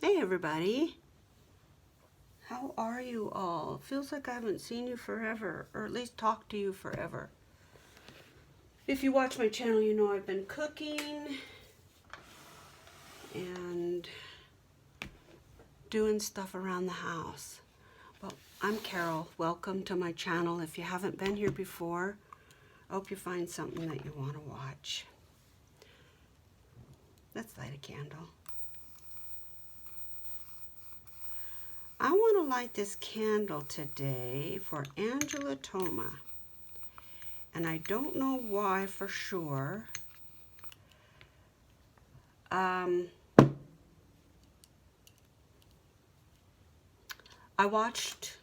Hey everybody, how are you all? Feels like I haven't seen you forever, or at least talked to you forever. If you watch my channel, you know I've been cooking and doing stuff around the house. Well, I'm Carol. Welcome to my channel. If you haven't been here before, I hope you find something that you want to watch. Let's light a candle. I want to light this candle today for Angela Toma. And I don't know why for sure. I'm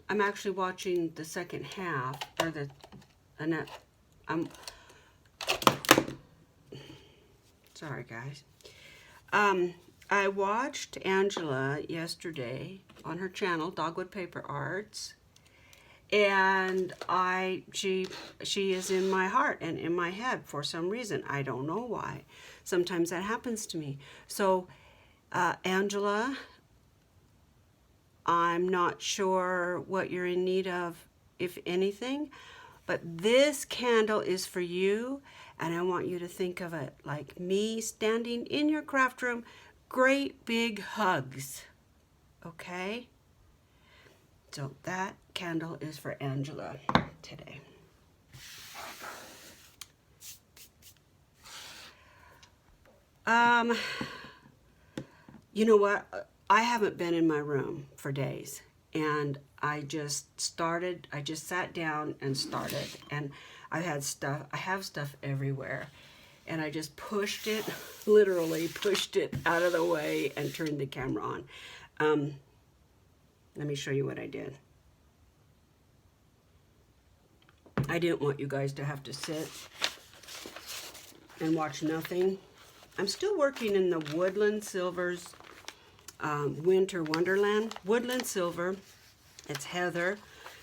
actually watching the second half, or sorry guys. I watched Angela yesterday on her channel, Dogwood Paper Arts, and she is in my heart and in my head for some reason. I don't know why. Sometimes that happens to me. So, Angela, I'm not sure what you're in need of, if anything, but this candle is for you, and I want you to think of it like me standing in your craft room. Great big hugs, okay? So that candle is for Angela today. You know what? I haven't been in my room for days, and I just sat down and started, and I have stuff everywhere, and I just pushed it, literally pushed it out of the way and turned the camera on. Let me show you what I did. I didn't want you guys to have to sit and watch nothing. I'm still working in the Woodland Silver's Winter Wonderland. Woodland Silver, it's Heather.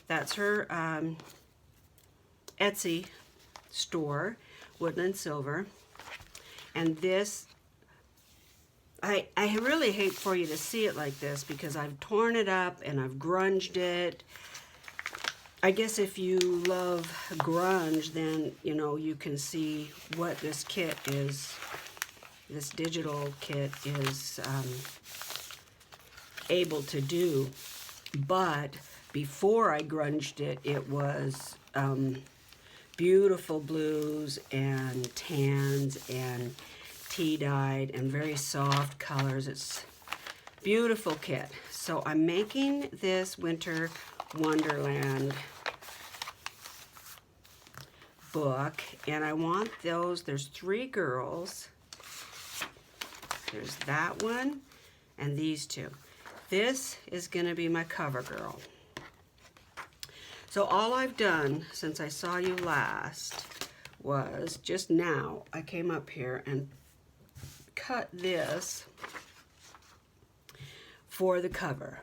That's her Etsy store, Woodland Silver. And this, I really hate for you to see it like this because I've torn it up and I've grunged it. I guess if you love grunge, then, you know, you can see what this kit is. This digital kit is able to do. But before I grunged it, it was beautiful blues and tans and tea-dyed and very soft colors. It's a beautiful kit. So I'm making this Winter Wonderland book, and I want those. There's 3 girls. There's that one and these 2. This is going to be my cover girl. So all I've done since I saw you last was just now I came up here and cut this for the cover.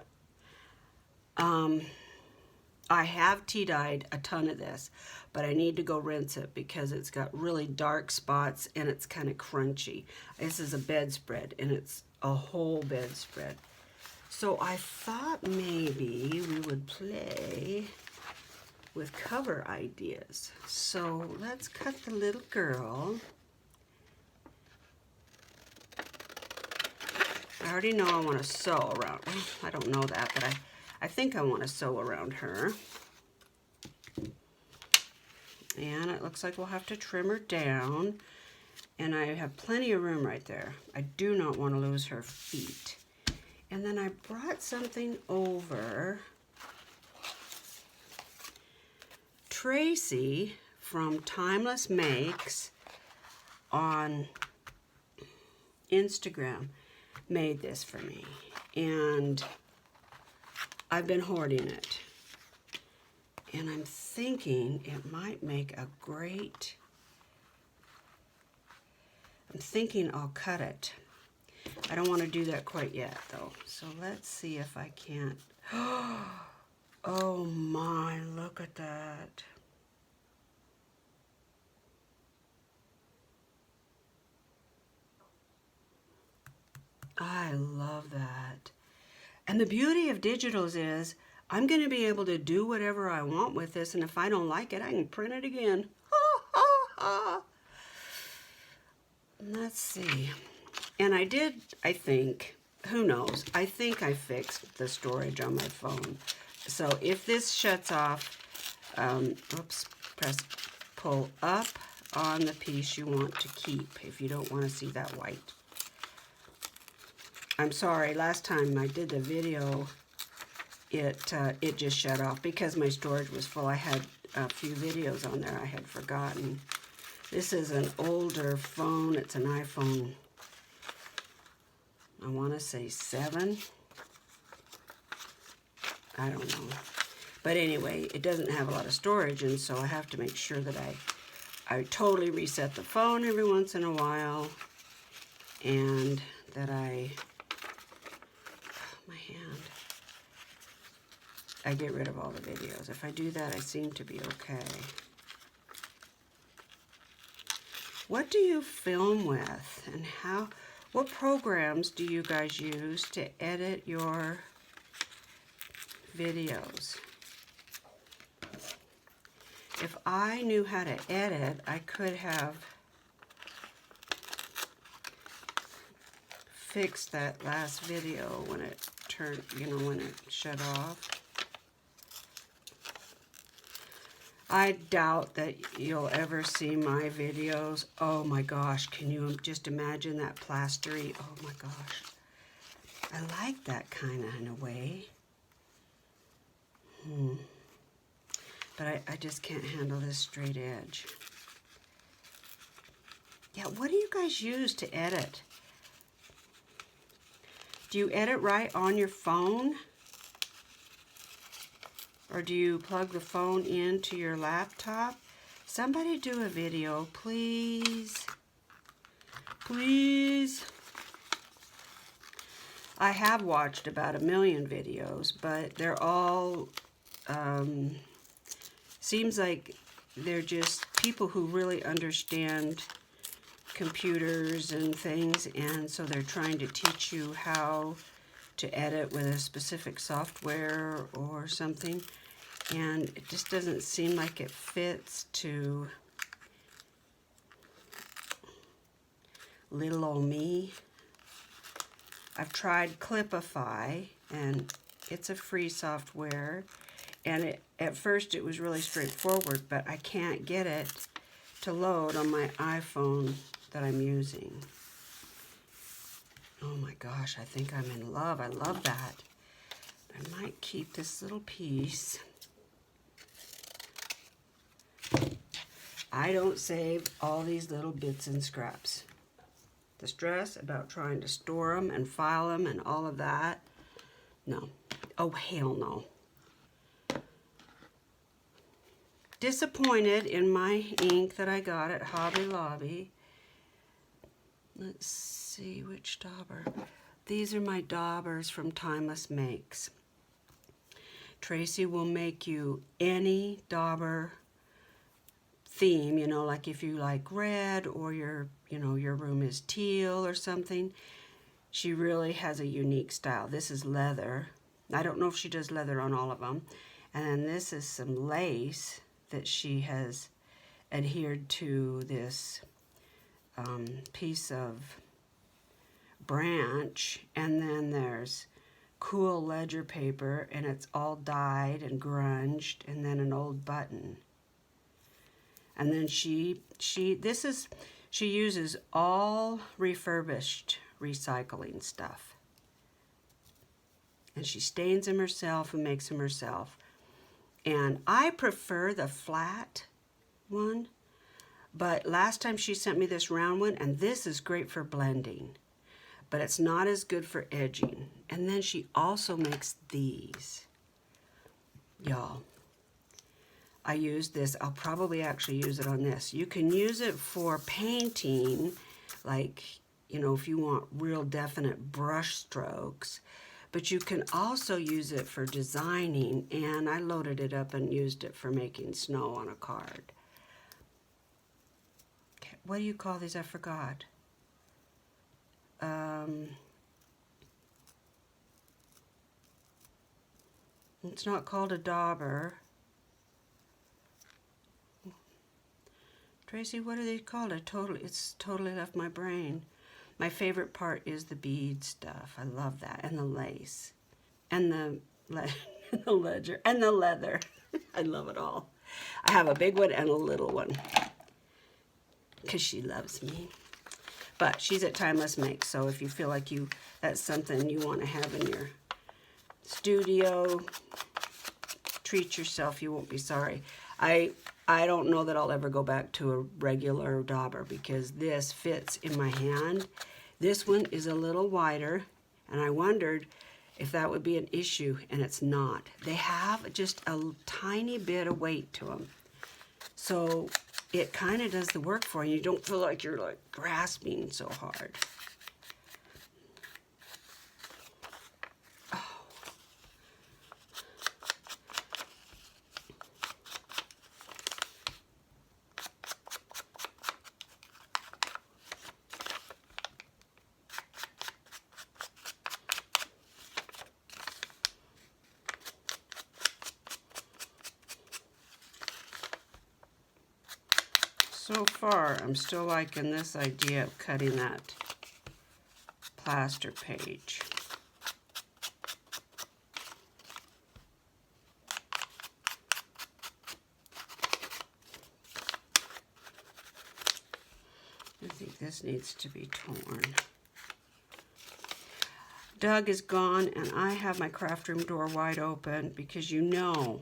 I have tea-dyed a ton of this, but I need to go rinse it because it's got really dark spots and it's kind of crunchy. This is a bedspread, and it's a whole bedspread. So I thought maybe we would play with cover ideas. So let's cut the little girl. I already know I want to sew around. I don't know that, but I think I want to sew around her. And it looks like we'll have to trim her down. And I have plenty of room right there. I do not want to lose her feet. And then I brought something over. Tracy from Timeless Makes on Instagram made this for me. And I've been hoarding it. And I'm thinking it might make a great... I'm thinking I'll cut it. I don't want to do that quite yet, though. So let's see if I can't. Oh my, look at that. I love that. And the beauty of digitals is I'm going to be able to do whatever I want with this, and if I don't like it, I can print it again. Let's see. And I did, I think, who knows, I think I fixed the storage on my phone. So if this shuts off, oops, pull up on the piece you want to keep if you don't want to see that white. I'm sorry, last time I did the video, it just shut off because my storage was full. I had a few videos on there I had forgotten. This is an older phone. It's an iPhone, I want to say 7. I don't know. But anyway, it doesn't have a lot of storage, and so I have to make sure that I totally reset the phone every once in a while, and that my hand, I get rid of all the videos. If I do that, I seem to be okay. What do you film with, and what programs do you guys use to edit your videos? If I knew how to edit, I could have fixed that last video when it turned, when it shut off. I doubt that you'll ever see my videos. Oh my gosh, can you just imagine that plastery? Oh my gosh. I like that kind of in a way. But I just can't handle this straight edge. Yeah, what do you guys use to edit? Do you edit right on your phone? Or do you plug the phone into your laptop? Somebody do a video, please. Please. I have watched about 1 million videos, but they're all, seems like they're just people who really understand computers and things, and so they're trying to teach you how to edit with a specific software or something. And it just doesn't seem like it fits to little old me. I've tried Clipify, and it's a free software. And at first it was really straightforward, but I can't get it to load on my iPhone that I'm using. Oh my gosh, I think I'm in love. I love that. I might keep this little piece. I don't save all these little bits and scraps. The stress about trying to store them and file them and all of that, no. Oh, hell no. Disappointed in my ink that I got at Hobby Lobby. Let's see, which dauber. These are my daubers from Timeless Makes. Tracy will make you any dauber theme, like if you like red or your room is teal or something. She really has a unique style. This is leather. I don't know if she does leather on all of them. And then this is some lace that she has adhered to this piece of branch. And then there's cool ledger paper, and it's all dyed and grunged, and then an old button. And then she uses all refurbished recycling stuff. And she stains them herself and makes them herself. And I prefer the flat one, but last time she sent me this round one, and this is great for blending, but it's not as good for edging. And then she also makes these. Y'all, I use this. I'll probably actually use it on this. You can use it for painting, like, if you want real definite brush strokes, but you can also use it for designing, and I loaded it up and used it for making snow on a card. Okay, what do you call these? I forgot. It's not called a dauber. Tracy, what are they called? It's totally left my brain. My favorite part is the bead stuff. I love that. And the lace. And the ledger. And the leather. I love it all. I have a big one and a little one. Because she loves me. But she's at Timeless Make. So if you feel like that's something you want to have in your studio, treat yourself. You won't be sorry. I don't know that I'll ever go back to a regular dauber because this fits in my hand. This one is a little wider, and I wondered if that would be an issue, and it's not. They have just a tiny bit of weight to them. So it kind of does the work for you. You don't feel like you're like grasping so hard. So far, I'm still liking this idea of cutting that plaster page. I think this needs to be torn. Doug is gone, and I have my craft room door wide open because you know,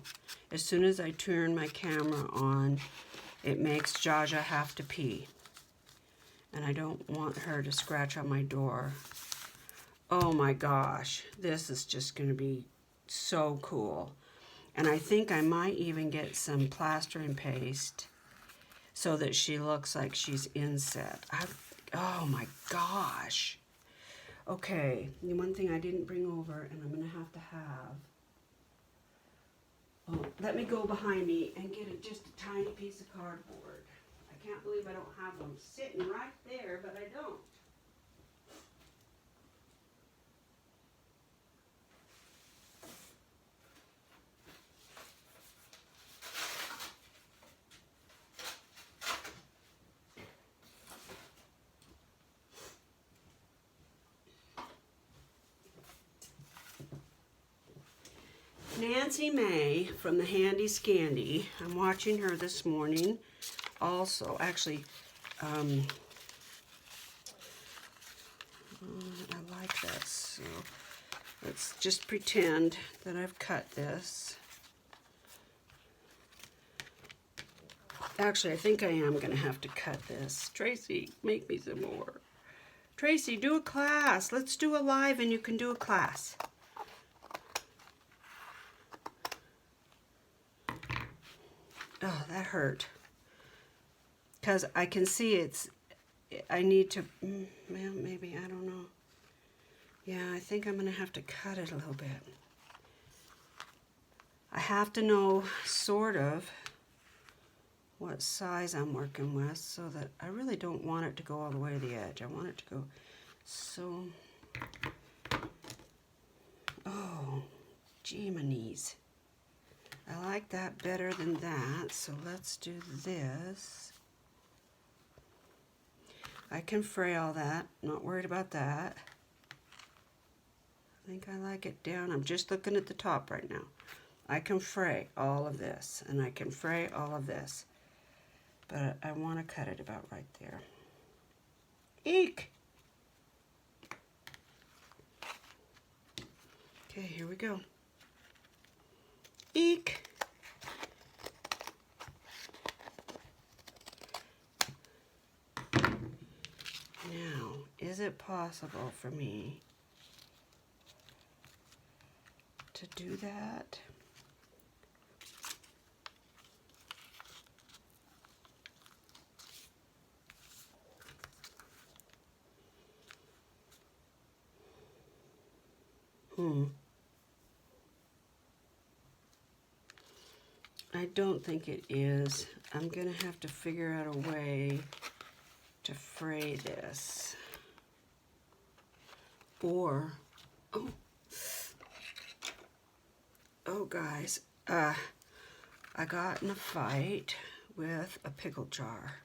as soon as I turn my camera on, it makes Jaja have to pee. And I don't want her to scratch on my door. Oh my gosh, this is just going to be so cool. And I think I might even get some plastering paste so that she looks like she's inset. Oh my gosh. Okay, the one thing I didn't bring over, and I'm going to have. Oh, let me go behind me and get just a tiny piece of cardboard. I can't believe I don't have them sitting right there, but I don't. Nancy May from the Handy Scandy. I'm watching her this morning. Also, actually, I like that. So let's just pretend that I've cut this. Actually, I think I am going to have to cut this. Tracy, make me some more. Tracy, do a class. Let's do a live and you can do a class. Oh, that hurt. Because I can see I need to, well, maybe, I don't know. Yeah, I think I'm going to have to cut it a little bit. I have to know, sort of, what size I'm working with so that I really don't want it to go all the way to the edge. I want it to go so, oh, Jiminies. I like that better than that, so let's do this. I can fray all that, not worried about that. I think I like it down. I'm just looking at the top right now. I can fray all of this, and I can fray all of this. But I want to cut it about right there. Eek! Okay, here we go. Eek! Now, is it possible for me to do that? I don't think it is. I'm going to have to figure out a way to fray this. Or, oh, Oh, guys, I got in a fight with a pickle jar.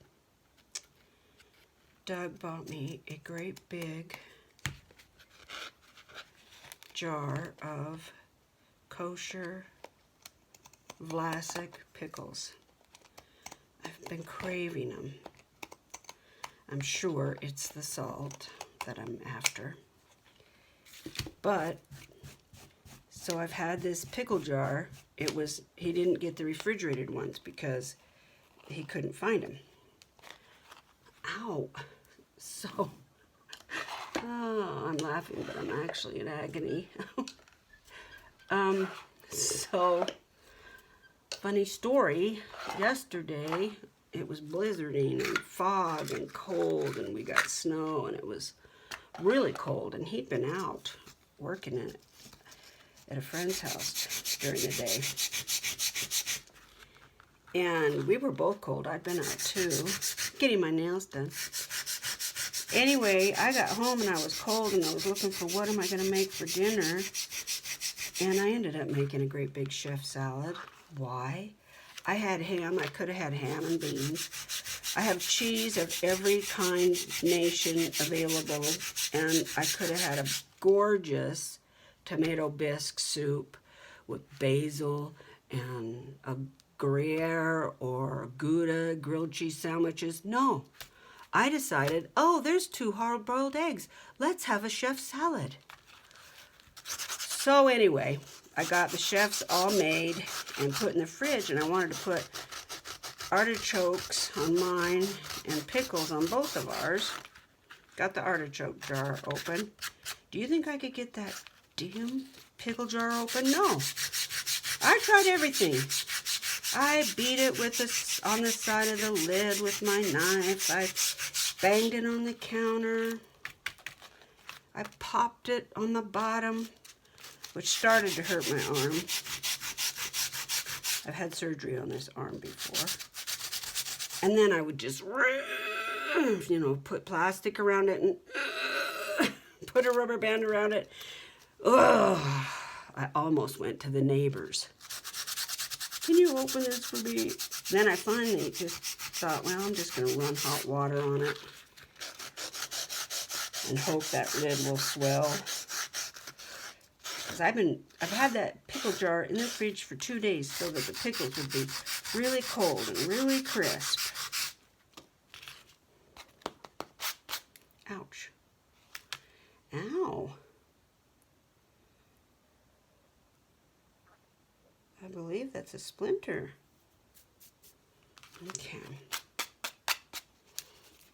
Doug bought me a great big jar of kosher Vlasic pickles. I've been craving them. I'm sure it's the salt that I'm after. But, so I've had this pickle jar. He didn't get the refrigerated ones because he couldn't find them. Ow. So, oh, I'm laughing, but I'm actually in agony. So, funny story, yesterday it was blizzarding and fog and cold and we got snow and it was really cold and he'd been out working at a friend's house during the day. And we were both cold. I'd been out too, getting my nails done. Anyway, I got home and I was cold and I was looking for what am I going to make for dinner. And I ended up making a great big chef salad. Why? I had ham. I could have had ham and beans. I have cheese of every kind, nation available. And I could have had a gorgeous tomato bisque soup with basil and a Gruyere or Gouda grilled cheese sandwiches. No. I decided, oh, there's 2 hard-boiled eggs. Let's have a chef salad. So anyway, I got the chefs all made and put in the fridge, and I wanted to put artichokes on mine and pickles on both of ours. Got the artichoke jar open. Do you think I could get that damn pickle jar open? No. I tried everything. I beat it with on the side of the lid with my knife. I banged it on the counter. I popped it on the bottom, which started to hurt my arm. I've had surgery on this arm before. And then I would just, you know, put plastic around it and put a rubber band around it. Ugh, I almost went to the neighbors. Can you open this for me? Then I finally just thought, well, I'm just going to run hot water on it and hope that lid will swell. Because I've had that pickle jar in the fridge for 2 days so that the pickles would be really cold and really crisp. Ouch. Ow. I believe that's a splinter. Okay.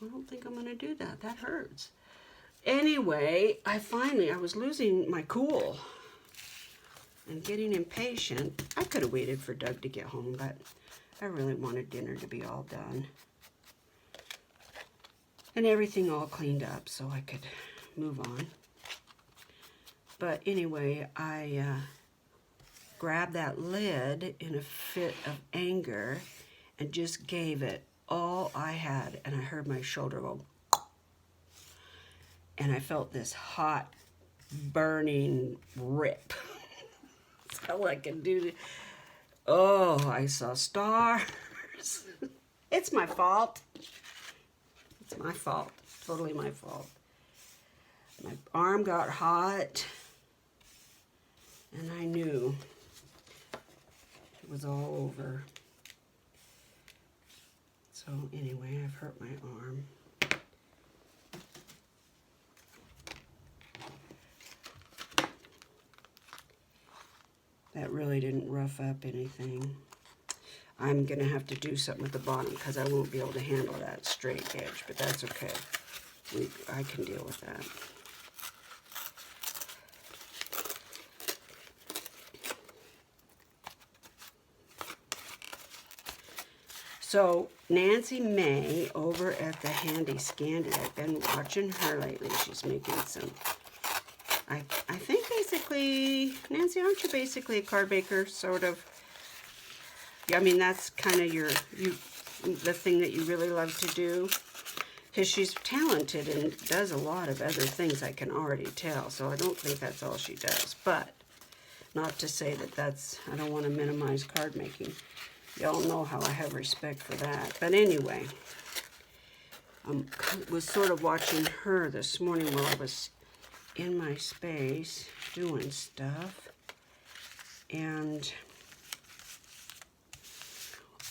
I don't think I'm going to do that. That hurts. Anyway, I was losing my cool and getting impatient. I could have waited for Doug to get home, but I really wanted dinner to be all done. And everything all cleaned up so I could move on. But anyway, I grabbed that lid in a fit of anger and just gave it all I had, and I heard my shoulder go, and I felt this hot, burning rip. That's all I can do. Oh, I saw stars. It's my fault. It's my fault. Totally my fault. My arm got hot, and I knew it was all over. So anyway, I've hurt my arm. That really didn't rough up anything. I'm gonna have to do something with the bottom because I won't be able to handle that straight edge, but that's okay. I can deal with that. So Nancy May over at the Handy Scandy, I've been watching her lately. She's making some, I think basically, Nancy, aren't you basically a card baker, sort of? Yeah, I mean, that's kind of the thing that you really love to do. Because she's talented and does a lot of other things, I can already tell. So I don't think that's all she does. But Not to say that I don't want to minimize card making. Y'all know how I have respect for that. But anyway, I was sort of watching her this morning while I was in my space doing stuff. And,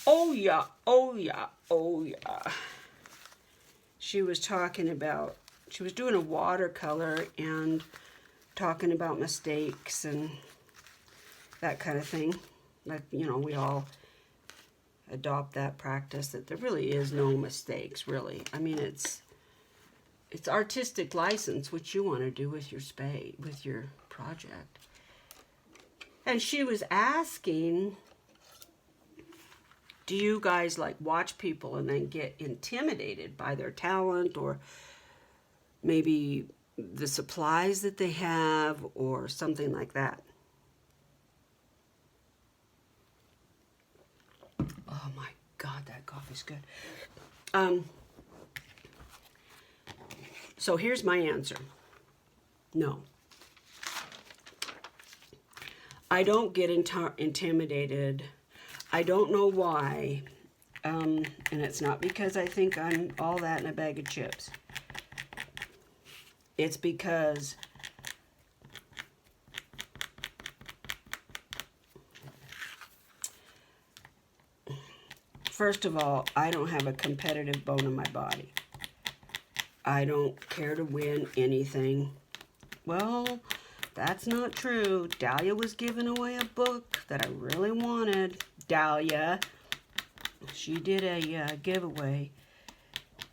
oh yeah, oh yeah, oh yeah. She was talking about, she was doing a watercolor and talking about mistakes and that kind of thing. Like, you know, we all adopt that practice that there really is no mistakes, really. I mean, it's artistic license, what you want to do with your space, with your project. And she was asking, do you guys like watch people and then get intimidated by their talent, or maybe the supplies that they have, or something like that? Oh my God, that coffee's good. So here's my answer. No. I don't get intimidated. I don't know why. And it's not because I think I'm all that in a bag of chips. It's because first of all, I don't have a competitive bone in my body. I don't care to win anything. Well, that's not true. Dahlia was giving away a book that I really wanted. Dahlia, she did a giveaway,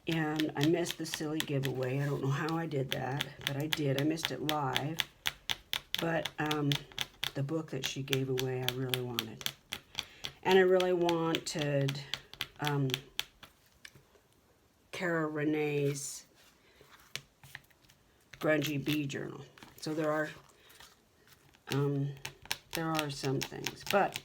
and I missed the silly giveaway. I don't know how I did that, but I did. I missed it live. But the book that she gave away, I really wanted. And I really wanted Cara Renee's Grungy Bee Journal. So there are some things. But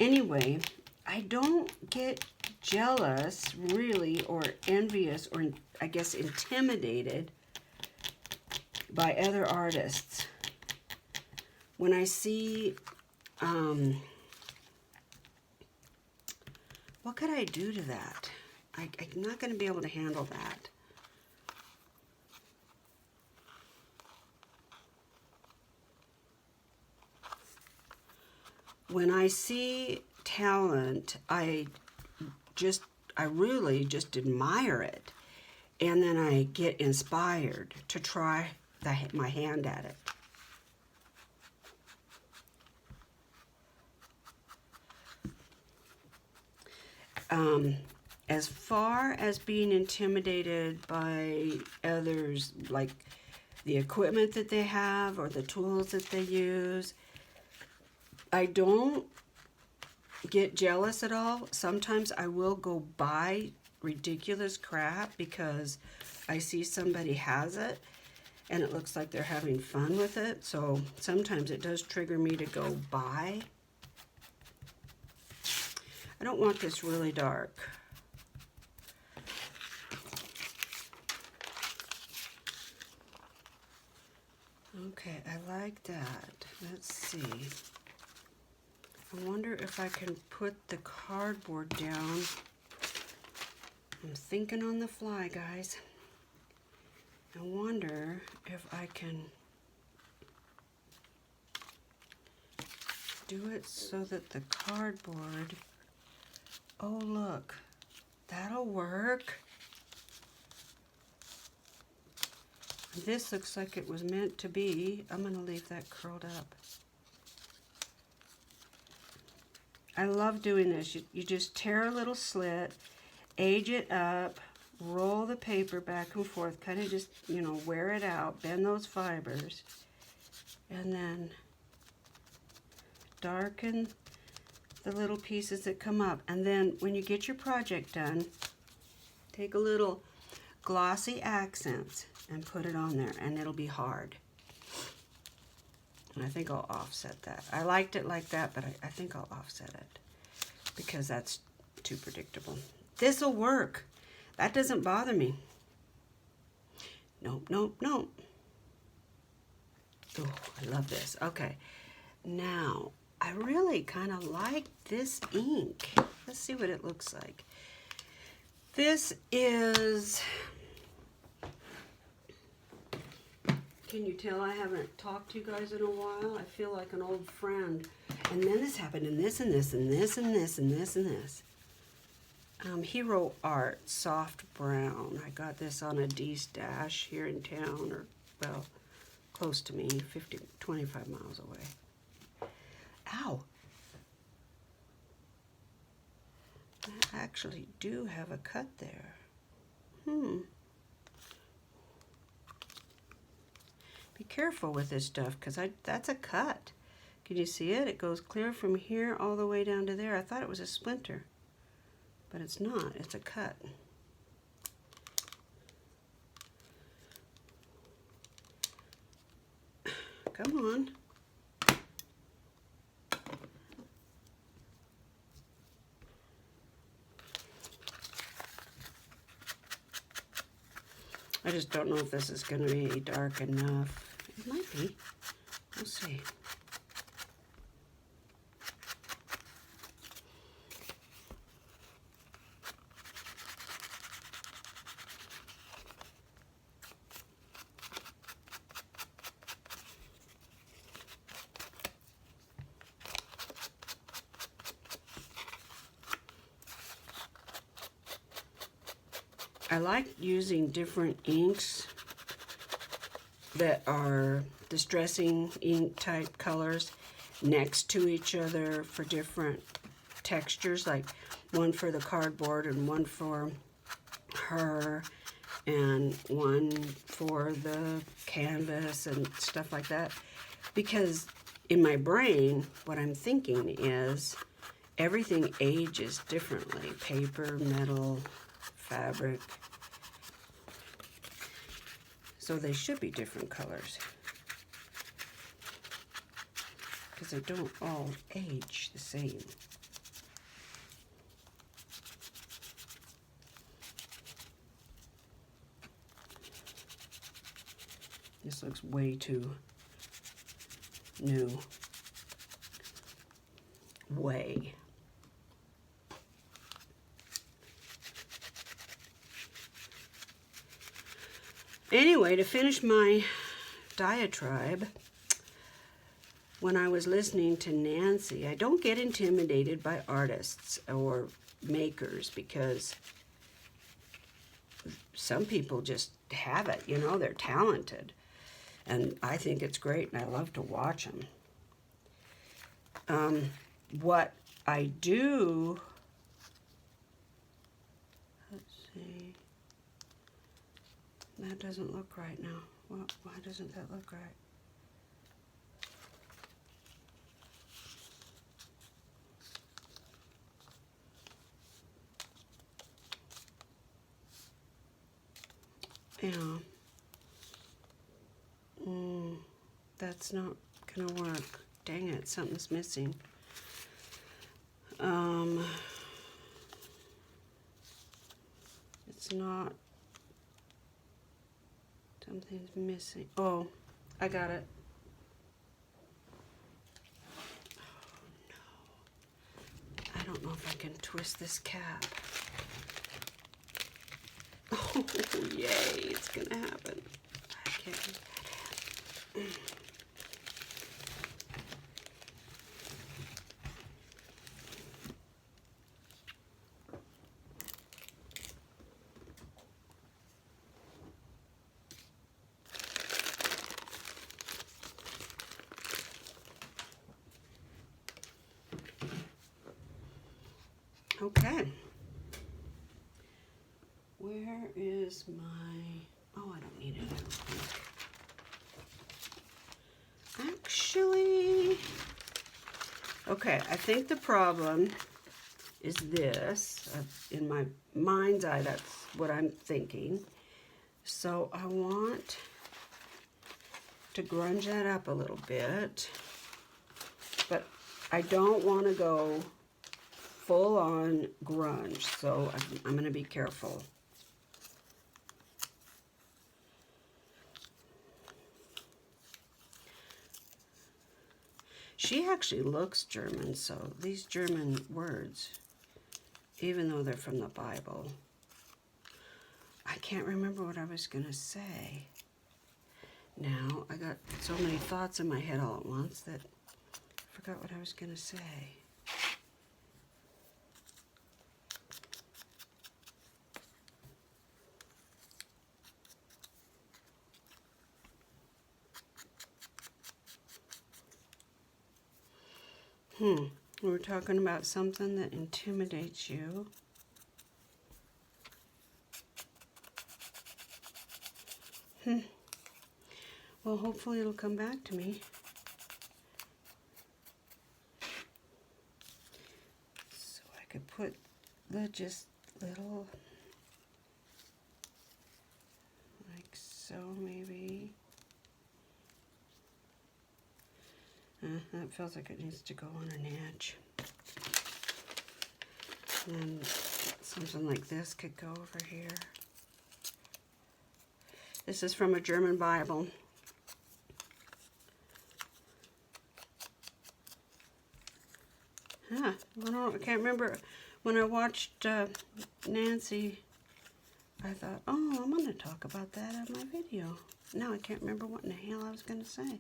anyway, I don't get jealous, really, or envious, or I guess intimidated by other artists. When I see, what could I do to that? I'm not going to be able to handle that. When I see talent, I really just admire it. And then I get inspired to try my hand at it. As far as being intimidated by others, like the equipment that they have or the tools that they use, I don't get jealous at all. Sometimes I will go buy ridiculous crap because I see somebody has it and it looks like they're having fun with it. So sometimes it does trigger me to go buy. I don't want this really dark. Okay, I like that. Let's see. I wonder if I can put the cardboard down. I'm thinking on the fly, guys. I wonder if I can do it so that the cardboard, oh look, that'll work. This looks like it was meant to be. I'm going to leave that curled up. I love doing this. You just tear a little slit, age it up, roll the paper back and forth, kind of just, you know, wear it out, bend those fibers, and then darken the little pieces that come up. And then when you get your project done, take a little glossy accents and put it on there, and it'll be hard. And I think I'll offset that. I liked it like that, but I think I'll offset it because that's too predictable. This'll work. That doesn't bother me. Nope, nope, nope. Oh, I love this. Okay, now I really kind of like this ink. Let's see what it looks like. This is, can you tell I haven't talked to you guys in a while? I feel like an old friend. And then this happened, and this, and this, and this, and this, and this, and this. Hero Art, soft brown. I got this on a D-stash here in town, or, well, close to me, 25 miles away. Ow! I actually do have a cut there. Be careful with this stuff, because that's a cut. Can you see it? It goes clear from here all the way down to there. I thought it was a splinter, but it's not. It's a cut. Come on. I just don't know if this is going to be dark enough. It might be. We'll see. I like using different inks that are distressing ink type colors next to each other for different textures, like one for the cardboard and one for her and one for the canvas and stuff like that. Because in my brain, what I'm thinking is everything ages differently. Paper, metal, fabric. So they should be different colors, because they don't all age the same. This looks way too new. Way. Anyway, to finish my diatribe, when I was listening to Nancy, I don't get intimidated by artists or makers, because some people just have it, you know, they're talented. And I think it's great, and I love to watch them. What I do, let's see. That doesn't look right now. Well, why doesn't that look right? Yeah. That's not gonna work. Dang it, something's missing. It's not. Something's missing. Oh, I got it. Oh, no. I don't know if I can twist this cap. Oh, yay, it's gonna happen. I can't. Okay. Where is my, oh, I don't need it. Actually, okay, I think the problem is this. In my mind's eye, that's what I'm thinking. So I want to grunge that up a little bit, but I don't want to go full on grunge, so I'm going to be careful. She actually looks German, so these German words, even though they're from the Bible, I can't remember what I was going to say. Now, I got so many thoughts in my head all at once that I forgot what I was going to say. We were talking about something that intimidates you. Well, hopefully it'll come back to me. So I could put the just little, like so maybe. That feels like it needs to go on an edge. And something like this could go over here. This is from a German Bible. I can't remember. When I watched Nancy, I thought, oh, I'm going to talk about that in my video. Now I can't remember what in the hell I was going to say.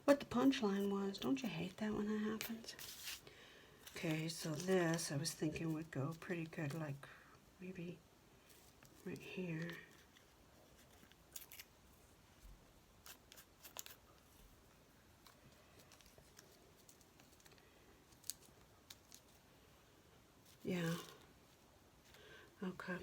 What the punchline was. Don't you hate that when that happens? Okay, so this I was thinking would go pretty good, like maybe right here. Yeah. Okay.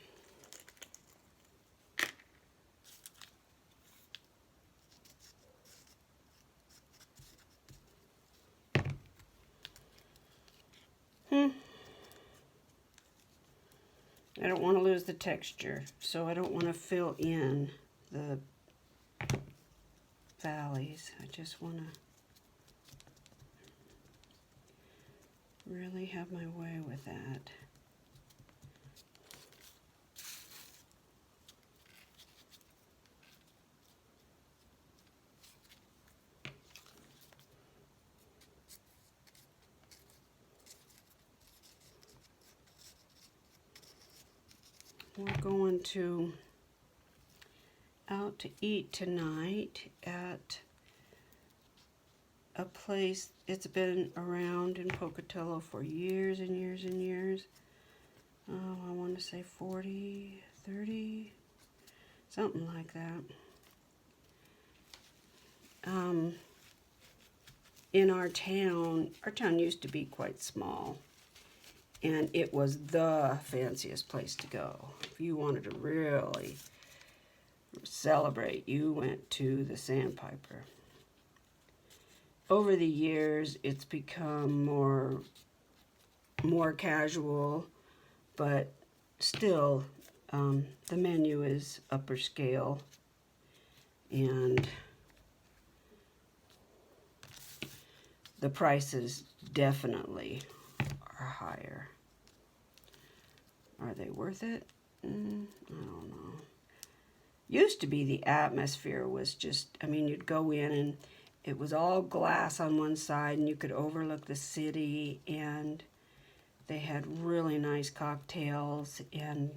I don't want to lose the texture, so I don't want to fill in the valleys. I just want to really have my way with that. We're going out to eat tonight at a place. It's been around in Pocatello for years and years and years. Oh, I want to say 40, 30, something like that. In our town used to be quite small. And it was the fanciest place to go. If you wanted to really celebrate, you went to the Sandpiper. Over the years, it's become more casual, but still, the menu is upper scale, and the prices definitely are higher. Are they worth it? I don't know. Used to be the atmosphere was just, I mean, you'd go in and it was all glass on one side and you could overlook the city, and they had really nice cocktails and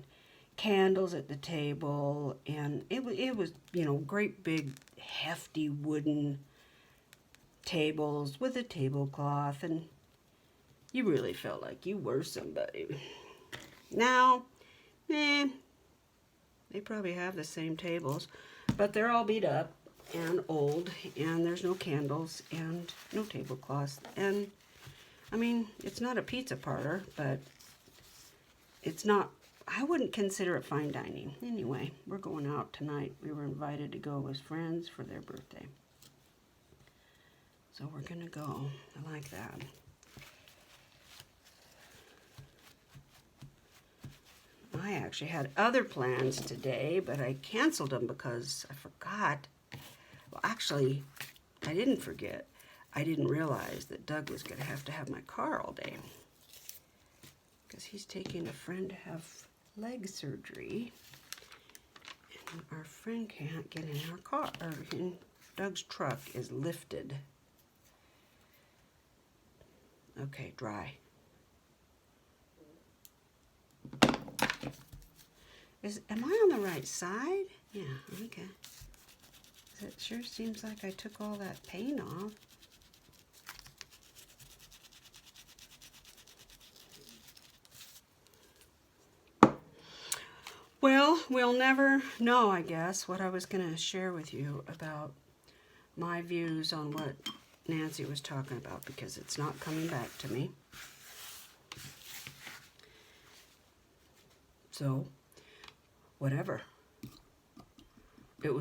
candles at the table, and it was, you know, great big hefty wooden tables with a tablecloth, and you really felt like you were somebody. Now, they probably have the same tables, but they're all beat up and old, and there's no candles and no tablecloths. And I mean, it's not a pizza parlor, but it's not, I wouldn't consider it fine dining. Anyway, we're going out tonight. We were invited to go as friends for their birthday. So we're gonna go. I like that. I actually had other plans today, but I canceled them because I forgot. Well, actually, I didn't forget. I didn't realize that Doug was going to have my car all day, because he's taking a friend to have leg surgery, and our friend can't get in our car, or in Doug's truck is lifted. Okay, dry. Am I on the right side? Yeah, okay. It sure seems like I took all that paint off. Well, we'll never know, I guess, what I was going to share with you about my views on what Nancy was talking about, because it's not coming back to me. So, whatever. It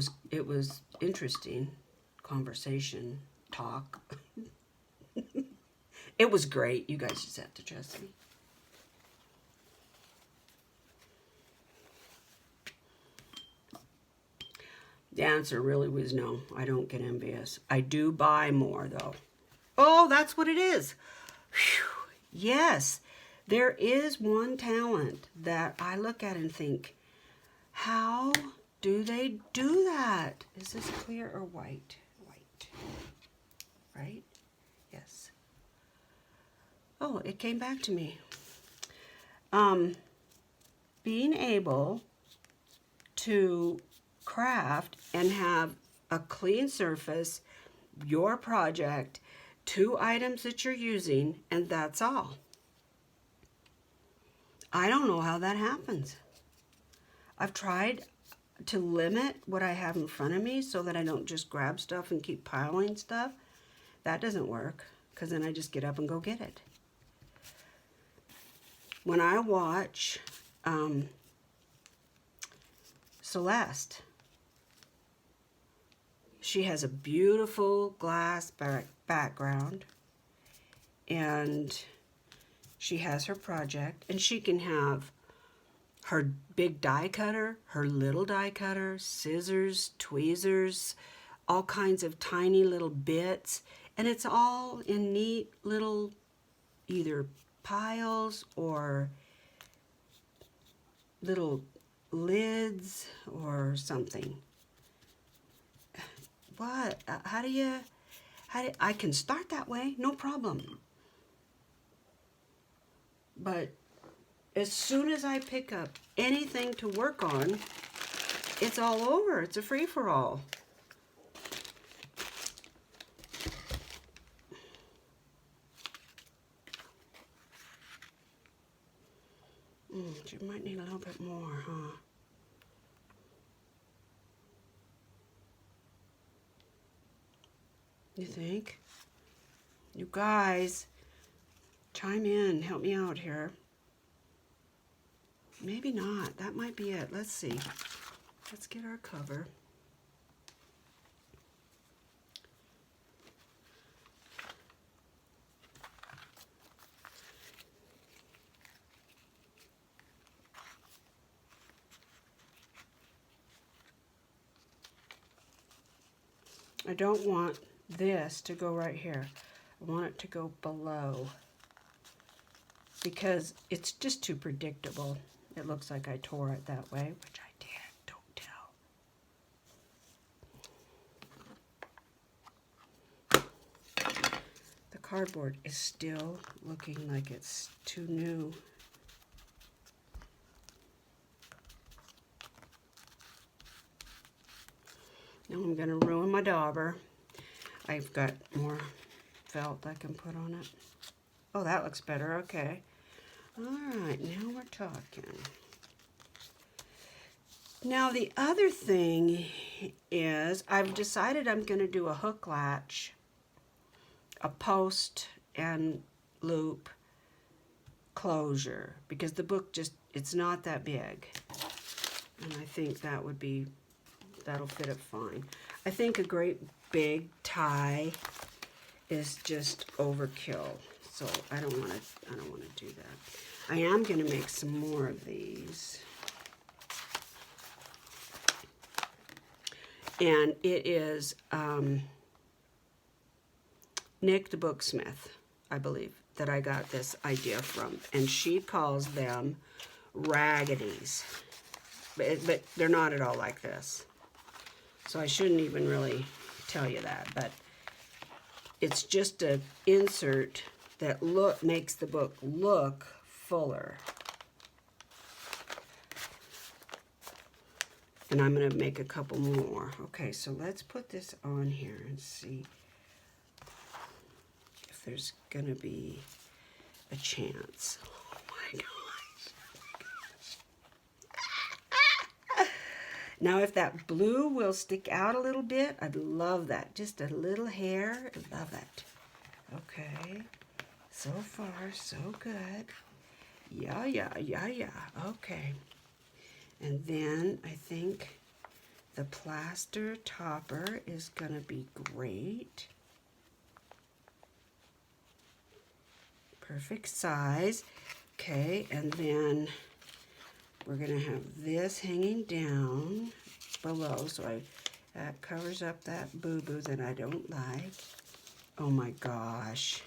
was interesting conversation, talk. It was great. You guys just have to trust me. The answer really was no. I don't get envious. I do buy more, though. Oh, that's what it is. Whew. Yes, there is one talent that I look at and think, how do they do that? Is this clear or white? White. Right? Yes. Oh, it came back to me. Being able to craft and have a clean surface, your project, 2 items that you're using, and that's all. I don't know how that happens. I've tried to limit what I have in front of me so that I don't just grab stuff and keep piling stuff. That doesn't work, because then I just get up and go get it. When I watch Celeste, she has a beautiful glass background, and she has her project, and she can have her big die cutter, her little die cutter, scissors, tweezers, all kinds of tiny little bits, and it's all in neat little either piles or little lids or something. What? How do I can start that way, no problem. But as soon as I pick up anything to work on, it's all over. It's a free-for-all. You might need a little bit more, huh? You think? You guys, chime in. Help me out here. Maybe not. That might be it. Let's see. Let's get our cover. I don't want this to go right here. I want it to go below, because it's just too predictable. It looks like I tore it that way, which I did. Don't tell. The cardboard is still looking like it's too new. Now I'm going to ruin my dauber. I've got more felt I can put on it. Oh, that looks better. Okay. All right, now we're talking. Now the other thing is I've decided I'm going to do a hook latch, a post and loop closure, because the book just, it's not that big. And I think that would be, that'll fit it fine. I think a great big tie is just overkill. So I don't want to do that. I am going to make some more of these. And it is Nick the Booksmith, I believe, that I got this idea from. And she calls them raggeties. But they're not at all like this. So I shouldn't even really tell you that. But it's just an insert that makes the book look fuller. And I'm going to make a couple more. Okay, so let's put this on here and see if there's going to be a chance. Oh my gosh. Now, if that blue will stick out a little bit, I'd love that. Just a little hair. Love it. Okay. So far, so good. Yeah. Okay. And then I think the plaster topper is going to be great. Perfect size. Okay, and then we're going to have this hanging down below, so that covers up that boo-boo that I don't like. Oh my gosh.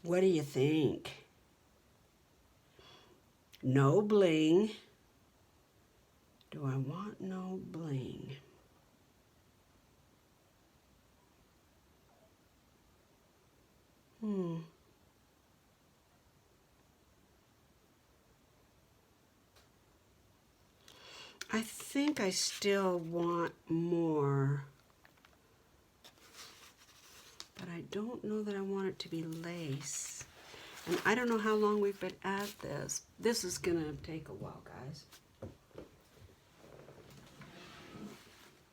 What do you think? No bling. Do I want no bling? I think I still want more, but I don't know that I want it to be lace. And I don't know how long we've been at this. This is gonna take a while, guys.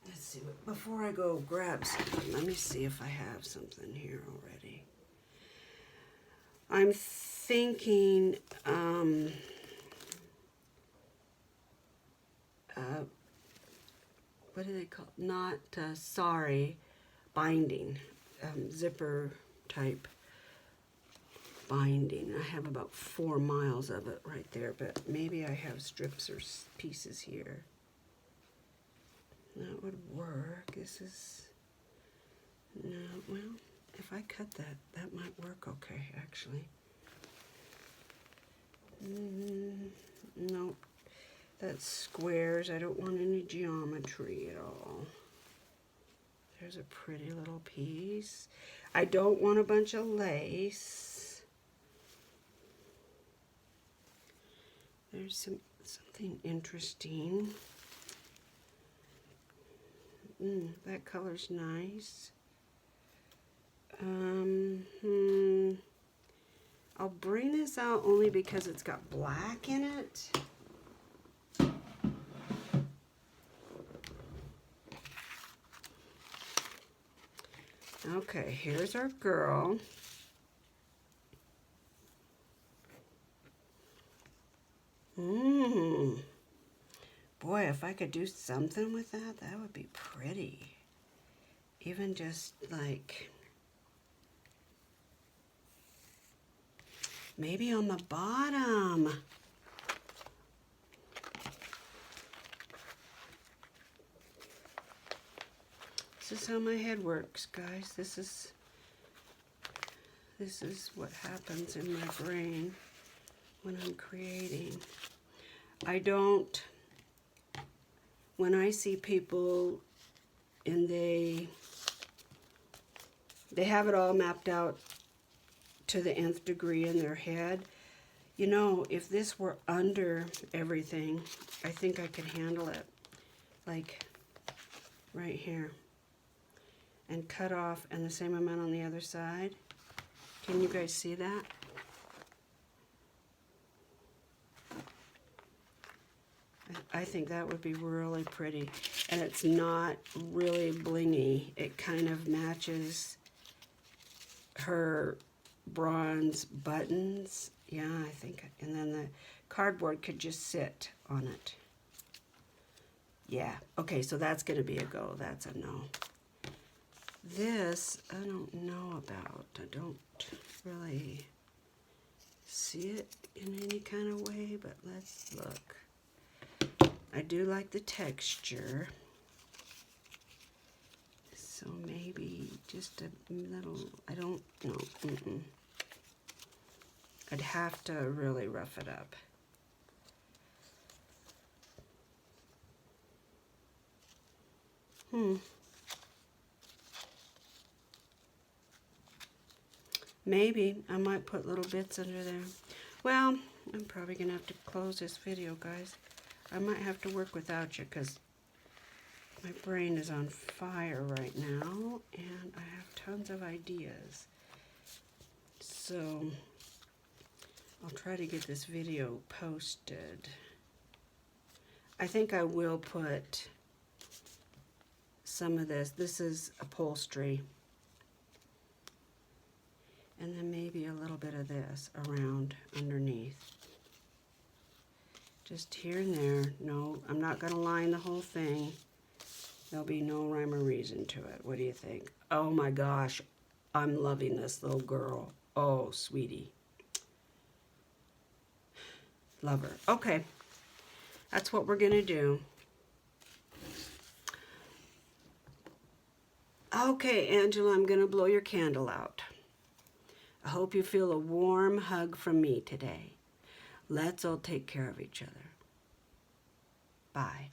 Let's see, before I go grab something, let me see if I have something here already. I'm thinking, what do they call it? Not sorry, binding, zipper type binding. I have about 4 miles of it right there, but maybe I have strips or pieces here. That would work. This is, no, well, if I cut that, that might work okay, actually. Nope. That's squares. I don't want any geometry at all. There's a pretty little piece. I don't want a bunch of lace. There's something interesting. That color's nice. I'll bring this out only because it's got black in it. Okay, here's our girl. Boy, if I could do something with that, that would be pretty. Even just like, maybe on the bottom. This is how my head works, guys. This is what happens in my brain when I'm creating. I don't, when I see people and they have it all mapped out to the nth degree in their head, you know, if this were under everything, I think I could handle it. Like right here. And cut off, and the same amount on the other side. Can you guys see that? I think that would be really pretty. And it's not really blingy. It kind of matches her bronze buttons. Yeah, I think. And then the cardboard could just sit on it. Yeah. Okay, so that's going to be a go. That's a no. This, I don't know about. I don't really see it in any kind of way, but let's look. I do like the texture. So maybe just a little, I don't know. I'd have to really rough it up. Maybe I might put little bits under there. Well, I'm probably going to have to close this video, guys. I might have to work without you because my brain is on fire right now and I have tons of ideas. So I'll try to get this video posted. I think I will put some of this. This is upholstery. And then maybe a little bit of this around underneath. Just here and there. No, I'm not going to line the whole thing. There'll be no rhyme or reason to it. What do you think? Oh my gosh, I'm loving this little girl. Oh, sweetie. Love her. Okay, that's what we're going to do. Okay, Angela, I'm going to blow your candle out. I hope you feel a warm hug from me today. Let's all take care of each other. Bye.